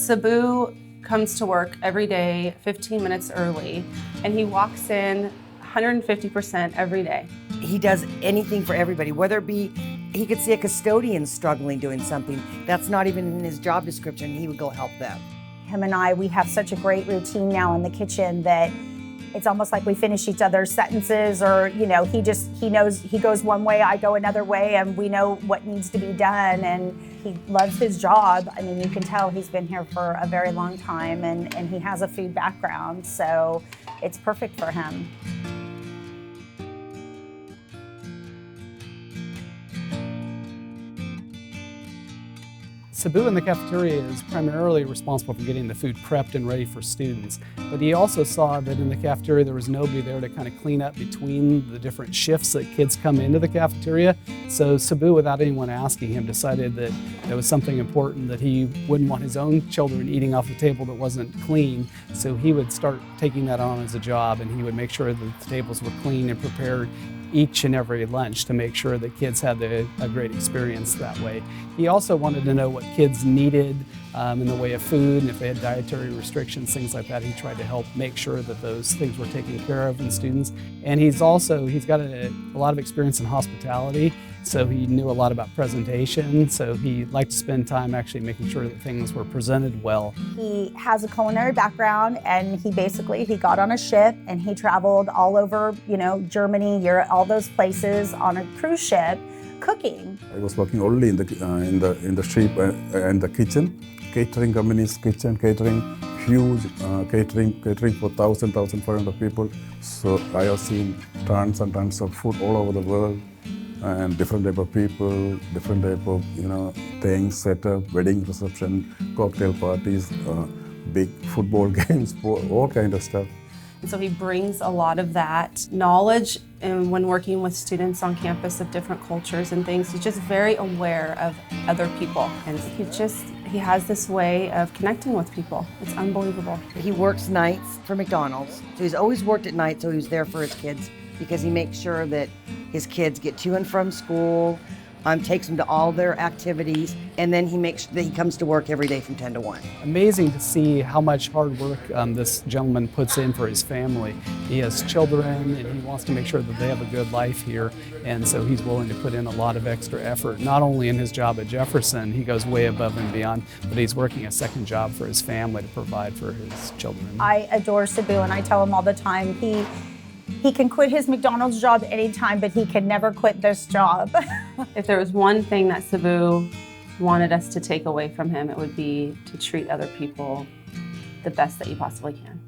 Sabu comes to work every day 15 minutes early, and he walks in 150% every day. He does anything for everybody, whether it be he could see a custodian struggling doing something that's not even in his job description, he would go help them. Him and I, we have such a great routine now in the kitchen that it's almost like we finish each other's sentences, or, you know, he knows he goes one way, I go another way, and we know what needs to be done. And he loves his job. I mean, you can tell he's been here for a very long time, and he has a food background, so it's perfect for him. Sabu in the cafeteria is primarily responsible for getting the food prepped and ready for students, but he also saw that in the cafeteria there was nobody there to kind of clean up between the different shifts that kids come into the cafeteria. So Sabu, without anyone asking him, decided that there was something important, that he wouldn't want his own children eating off a table that wasn't clean, so he would start taking that on as a job, and he would make sure that the tables were clean and prepared each and every lunch to make sure that kids had a great experience that way. He also wanted to know what kids needed in the way of food, and if they had dietary restrictions, things like that. He tried to help make sure that those things were taken care of in students. And he's got a lot of experience in hospitality, so he knew a lot about presentation, so he liked to spend time actually making sure that things were presented well. He has a culinary background, and he got on a ship and he traveled all over, Germany, Europe, all those places on a cruise ship cooking. I was working only in the ship and the kitchen, catering company's kitchen, catering, huge catering for 1,500 people. So I have seen tons and tons of food all over the world, and different type of people, different type of things, setup, wedding reception, cocktail parties, big football games, all kind of stuff. And so he brings a lot of that knowledge, and when working with students on campus of different cultures and things, he's just very aware of other people, and he has this way of connecting with people. It's unbelievable. He works nights for McDonald's, so he's always worked at night, so he's there for his kids, because he makes sure that his kids get to and from school, takes them to all their activities, and then he makes sure that he comes to work every day from 10 to 1. Amazing to see how much hard work this gentleman puts in for his family. He has children, and he wants to make sure that they have a good life here, and so he's willing to put in a lot of extra effort, not only in his job at Jefferson. He goes way above and beyond, but he's working a second job for his family to provide for his children. I adore Sabu, and I tell him all the time, he can quit his McDonald's job anytime, but he can never quit this job. If there was one thing that Sabu wanted us to take away from him, it would be to treat other people the best that you possibly can.